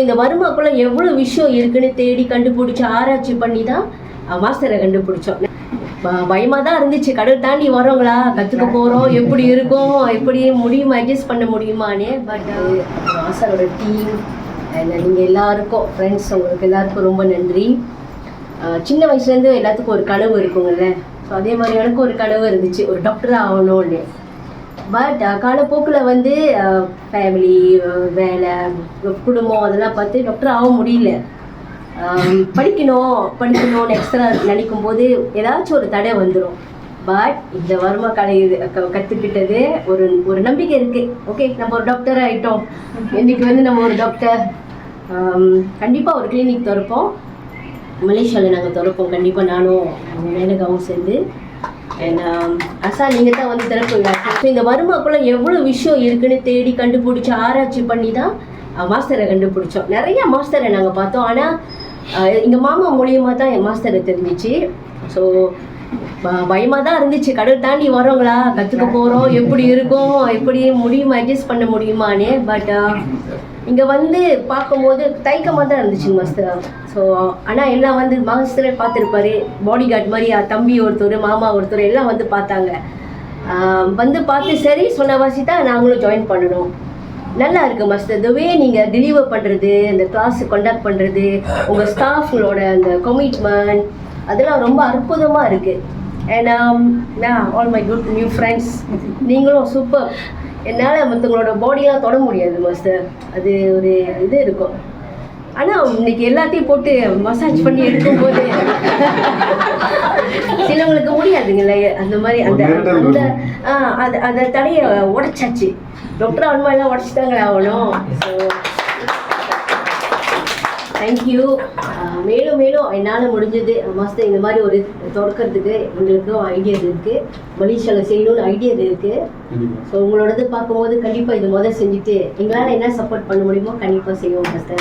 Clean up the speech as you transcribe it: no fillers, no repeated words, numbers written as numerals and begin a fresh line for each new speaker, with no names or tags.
இந்த வருமாக்குள்ள எவ்வளோ விஷயம் இருக்குன்னு தேடி கண்டுபிடிச்சி ஆராய்ச்சி பண்ணி தான் மாஸ்டரை கண்டுபிடிச்சோம். பயமாக தான் இருந்துச்சு, கடல் தாண்டி வரோங்களா, கற்றுக்க போகிறோம், எப்படி இருக்கும், எப்படி முடியுமா, அட்ஜஸ்ட் பண்ண முடியுமானே. பட் மாஸ்டரோட டீம் அண்ட் நீங்கள் எல்லாருக்கும் ஃப்ரெண்ட்ஸ், உங்களுக்கு எல்லாருக்கும் ரொம்ப நன்றி. சின்ன வயசுலேருந்து எல்லாத்துக்கும் ஒரு கனவு இருக்குங்கள்ல, ஸோ அதே மாதிரி எனக்கு ஒரு கனவு இருந்துச்சு, ஒரு டாக்டராக ஆகணும்னு. பட் காலப்போக்கில் வந்து ஃபேமிலி, வேலை, குடும்பம் அதெல்லாம் பார்த்து டாக்டர் ஆக முடியல. படிக்கணும்னு எக்ஸ்ட்ரா நினைக்கும் போது ஏதாச்சும் ஒரு தடை வந்துடும். பட் இந்த வருமா கலை கற்றுக்கிட்டது ஒரு நம்பிக்கை இருக்குது. ஓகே, நம்ம ஒரு டாக்டர் ஆகிட்டோம், இன்றைக்கி வந்து நம்ம ஒரு டாக்டர். கண்டிப்பாக ஒரு கிளினிக் திறப்போம், மலேசியாவில் நாங்கள் திறப்போம் கண்டிப்பாக, நானும் மேனகாவும் சேர்ந்து. அண்ட் அசா நீங்கள் தான் வந்து திறப்புங்க. ஸோ இந்த வருமாக்குள்ளே எவ்வளோ விஷயம் இருக்குன்னு தேடி கண்டுபிடிச்சி ஆராய்ச்சி பண்ணி தான் மாஸ்டரை கண்டுபிடிச்சோம். நிறையா மாஸ்டரை நாங்கள் பார்த்தோம், ஆனால் எங்கள் மாமா மூலியமாக தான் என் மாஸ்டரை தெரிஞ்சிச்சு. ஸோ பயமாக தான் இருந்துச்சு, கடல் தாண்டி வரோங்களா, கற்றுக்க போகிறோம், எப்படி இருக்கும், எப்படி முடியுமா, அட்ஜஸ்ட் பண்ண முடியுமானே. பட் இங்கே வந்து பார்க்கும்போது தயக்கமாக தான் இருந்துச்சு மாஸ்டர். ஸோ ஆனால் எல்லாம் வந்து மாஸ்டரை பார்த்துருப்பாரு, பாடி கார்டு மாதிரி தம்பி ஒருத்தர், மாமா ஒருத்தர் எல்லாம் வந்து பார்த்தாங்க. வந்து பார்த்து சரி சொன்னவாசி தான் நாங்களும் ஜாயின் பண்ணணும். நல்லா இருக்குது மாஸ்டர், இந்த வே நீங்கள் டெலிவர் பண்ணுறது, அந்த கிளாஸு கண்டக்ட் பண்ணுறது, உங்கள் ஸ்டாஃப்களோட அந்த கமிட்மெண்ட், அதெல்லாம் ரொம்ப அற்புதமாக இருக்குது. And all my good new friends, நீங்களும் சூப்பர். என்னால் மற்றவங்களோட பாடியெலாம் தொட முடியாது மாஸ்டர், அது ஒரு இது இருக்கும். ஆனால் இன்னைக்கு எல்லாத்தையும் போட்டு மசாஜ் பண்ணி எடுக்கும்போது சிலவங்களுக்கு முடியாதுங்களே, அந்த மாதிரி அந்த அந்த தடையை உடைச்சாச்சு. டாக்டர் ஆகணுமா, எல்லாம் உடச்சிட்டாங்களே ஆகணும். So thank you. மேலும் என்னால் முடிஞ்சது மாஸ்டர், இந்த மாதிரி ஒரு தொடக்கிறதுக்கு எங்களுக்கும் ஐடியா இருக்குது, மலேசியாவில் செய்யணும்னு ஐடியா இருக்குது. ஸோ உங்களோடது பார்க்கும்போது கண்டிப்பாக இது செஞ்சுட்டு எங்களால் என்ன சப்போர்ட் பண்ண முடியுமோ கண்டிப்பாக செய்வோம் மாஸ்டர்.